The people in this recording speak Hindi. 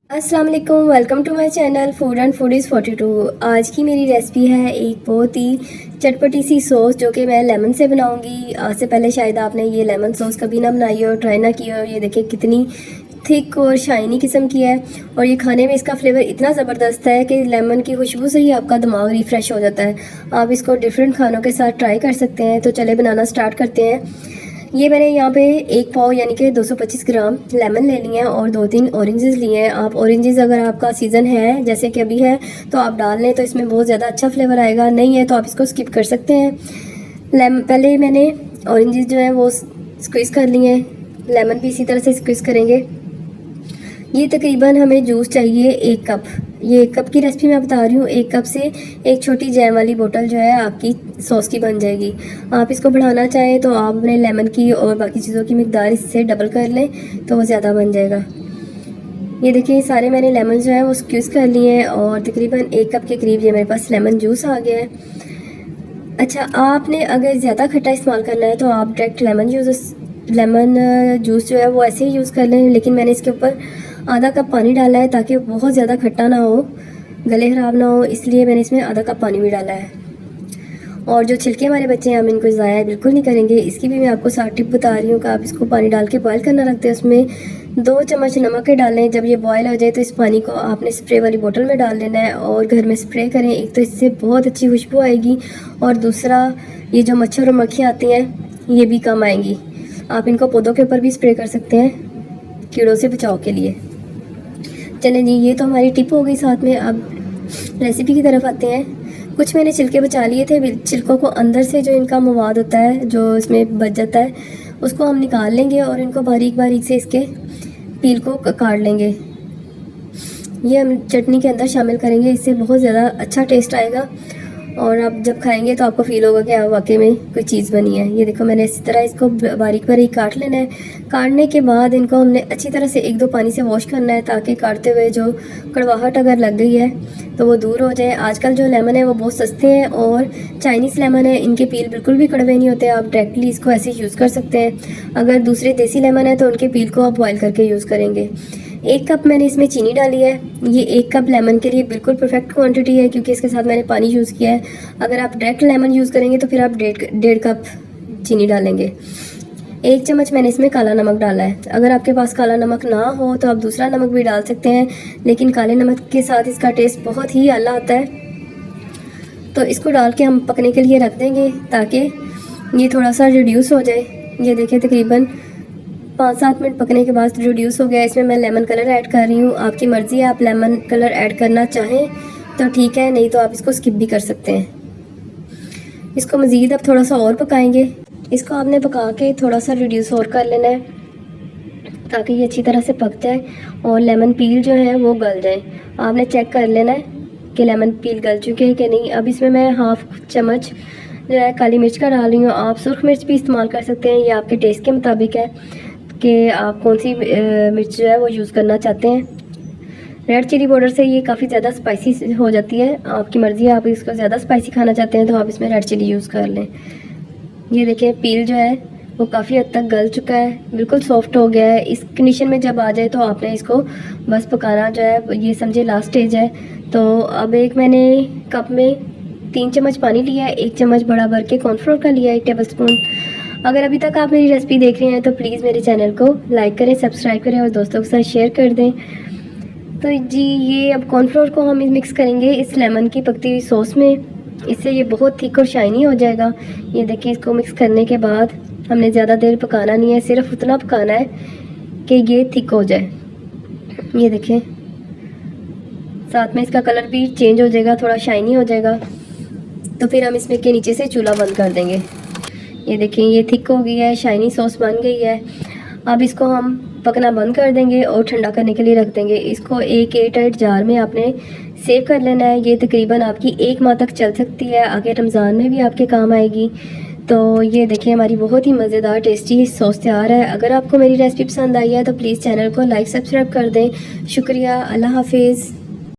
अस्सलाम वालेकुम, welcome to my channel food and foodies 42। आज की मेरी रेसिपी है एक बहुत ही चटपटी सी सॉस जो कि मैं लेमन से बनाऊंगी। आज से पहले शायद आपने ये लेमन सॉस कभी ना बनाई हो, ट्राई ना की हो। ये देखिए कितनी थिक और शाइनी किस्म की है और ये खाने में इसका फ्लेवर इतना ज़बरदस्त है कि लेमन की खुशबू से ही आपका दिमाग रिफ़्रेश हो जाता है। आप इसको डिफरेंट खानों के साथ ट्राई कर सकते हैं। तो चले बनाना स्टार्ट करते हैं। ये मैंने यहाँ पे एक पाव यानी कि 225 ग्राम लेमन ले लिए हैं और 2-3 ऑरेंजेस लिए हैं। आप ऑरेंजेस अगर आपका सीज़न है जैसे कि अभी है तो आप डाल लें तो इसमें बहुत ज़्यादा अच्छा फ्लेवर आएगा, नहीं है तो आप इसको स्किप कर सकते हैं। पहले मैंने ऑरेंजेस जो है वो स्क्वीज़ कर लिए हैं, लेमन भी इसी तरह से स्क्वीज़ करेंगे। ये तकरीबन हमें जूस चाहिए 1 कप। ये 1 कप की रेसिपी मैं बता रही हूँ। 1 कप से एक छोटी जैम वाली बोतल जो है आपकी सॉस की बन जाएगी। आप इसको बढ़ाना चाहें तो आप अपने लेमन की और बाकी चीज़ों की मिकदार इससे डबल कर लें तो वो ज़्यादा बन जाएगा। ये देखिए सारे मैंने लेमन जो है वो स्क्यूज़ कर लिए हैं और तकरीबन 1 कप के करीब ये मेरे पास लेमन जूस आ गया है। अच्छा, आपने अगर ज़्यादा खट्टा इस्तेमाल करना है तो आप डायरेक्ट लेमन जूस जो है वो ऐसे ही यूज़ कर लें, लेकिन मैंने इसके ऊपर आधा कप पानी डाला है ताकि बहुत ज़्यादा खट्टा ना हो, गले ख़राब ना हो, इसलिए मैंने इसमें आधा कप पानी भी डाला है। और जो छिलके हमारे बच्चे हैं हम इनको ज़ाया बिल्कुल नहीं करेंगे। इसकी भी मैं आपको साथ टिप बता रही हूँ कि आप इसको पानी डाल के बॉयल करना रखते हैं, उसमें 2 चम्मच नमक के डालें। जब ये बॉयल हो जाए तो इस पानी को आपने स्प्रे वाली बोतल में डाल लेना है और घर में स्प्रे करें। एक तो इससे बहुत अच्छी खुशबू आएगी और दूसरा ये जो मच्छर और मक्खियाँ आती हैं ये भी कम आएंगी। आप इनको पौधों के ऊपर भी स्प्रे कर सकते हैं कीड़ों से बचाव के लिए। चलें जी, ये तो हमारी टिप हो गई। साथ में अब रेसिपी की तरफ आते हैं। कुछ मैंने छिलके बचा लिए थे, छिलकों को अंदर से जो इनका मवाद होता है जो इसमें बच जाता है उसको हम निकाल लेंगे और इनको बारीक बारीक से इसके पील को काट लेंगे। ये हम चटनी के अंदर शामिल करेंगे, इससे बहुत ज़्यादा अच्छा टेस्ट आएगा और आप जब खाएंगे तो आपको फील होगा कि हाँ वाकई में कोई चीज़ बनी है। ये देखो मैंने इसी तरह इसको बारीक बारीक काट लेना है। काटने के बाद इनको हमने अच्छी तरह से 1-2 पानी से वॉश करना है ताकि काटते हुए जो कड़वाहट अगर लग गई है तो वो दूर हो जाए। आजकल जो लेमन है वो बहुत सस्ते हैं और चाइनीज़ लेमन है, इनके पील बिल्कुल भी कड़वे नहीं होते। आप डायरेक्टली इसको ऐसे यूज़ कर सकते हैं। अगर दूसरे देसी लेमन है तो उनके पील को आप बॉयल करके यूज़ करेंगे। 1 कप मैंने इसमें चीनी डाली है। ये 1 कप लेमन के लिए बिल्कुल परफेक्ट क्वांटिटी है क्योंकि इसके साथ मैंने पानी यूज़ किया है। अगर आप डायरेक्ट लेमन यूज़ करेंगे तो फिर आप 1.5 कप चीनी डालेंगे। 1 चम्मच मैंने इसमें काला नमक डाला है। अगर आपके पास काला नमक ना हो तो आप दूसरा नमक भी डाल सकते हैं, लेकिन काले नमक के साथ इसका टेस्ट बहुत ही आला आता है। तो इसको डाल के हम पकने के लिए रख देंगे ताकि ये थोड़ा सा रिड्यूस हो जाए। ये देखिए तकरीबन 5-7 मिनट पकने के बाद रिड्यूस हो गया। इसमें मैं लेमन कलर ऐड कर रही हूँ। आपकी मर्ज़ी है, आप लेमन कलर ऐड करना चाहें तो ठीक है, नहीं तो आप इसको स्किप भी कर सकते हैं। इसको मज़ीद अब थोड़ा सा और पकाएंगे। इसको आपने पका के थोड़ा सा रिड्यूस और कर लेना है ताकि ये अच्छी तरह से पक जाए और लेमन पील जो है वो गल जाए। आपने चेक कर लेना है कि लेमन पील गल चुके हैं कि नहीं। अब इसमें मैं 1/2 चम्मच जो है काली मिर्च का डाल रही हूँ। आप सुर्ख मिर्च भी इस्तेमाल कर सकते हैं, ये आपके टेस्ट के मुताबिक है कि आप कौन सी मिर्च जो है वो यूज़ करना चाहते हैं। रेड चिली पाउडर से ये काफ़ी ज़्यादा स्पाइसी हो जाती है, आपकी मर्ज़ी है। आप इसको ज़्यादा स्पाइसी खाना चाहते हैं तो आप इसमें रेड चिली यूज़ कर लें। ये देखिए पील जो है वो काफ़ी हद तक गल चुका है, बिल्कुल सॉफ्ट हो गया है। इस कंडीशन में जब आ जाए तो आपने इसको बस पकाना जो है ये समझे लास्ट स्टेज है। तो अब एक मैंने कप में 3 चम्मच पानी लिया है, 1 चम्मच बड़ा भर के कॉर्नफ्लोर का लिया है, 1 टेबलस्पून। अगर अभी तक आप मेरी रेसिपी देख रहे हैं तो प्लीज़ मेरे चैनल को लाइक करें, सब्सक्राइब करें और दोस्तों के साथ शेयर कर दें। तो जी ये अब कॉर्नफ्लोर को हम मिक्स करेंगे इस लेमन की पकती हुई सॉस में, इससे ये बहुत थिक और शाइनी हो जाएगा। ये देखिए इसको मिक्स करने के बाद हमने ज़्यादा देर पकाना नहीं है, सिर्फ उतना पकाना है कि ये थिक हो जाए। ये देखिए साथ में इसका कलर भी चेंज हो जाएगा, थोड़ा शाइनी हो जाएगा। तो फिर हम इसमें के नीचे से चूल्हा बंद कर देंगे। ये देखिए ये थिक हो गई है, शाइनी सॉस बन गई है। अब इसको हम पकना बंद कर देंगे और ठंडा करने के लिए रख देंगे। इसको एक एयरटाइट जार में आपने सेव कर लेना है। ये तकरीबन आपकी 1 माह तक चल सकती है, आगे रमज़ान में भी आपके काम आएगी। तो ये देखिए हमारी बहुत ही मज़ेदार टेस्टी सॉस तैयार है। अगर आपको मेरी रेसिपी पसंद आई है तो प्लीज़ चैनल को लाइक सब्सक्राइब कर दें। शुक्रिया, अल्लाह हाफिज़।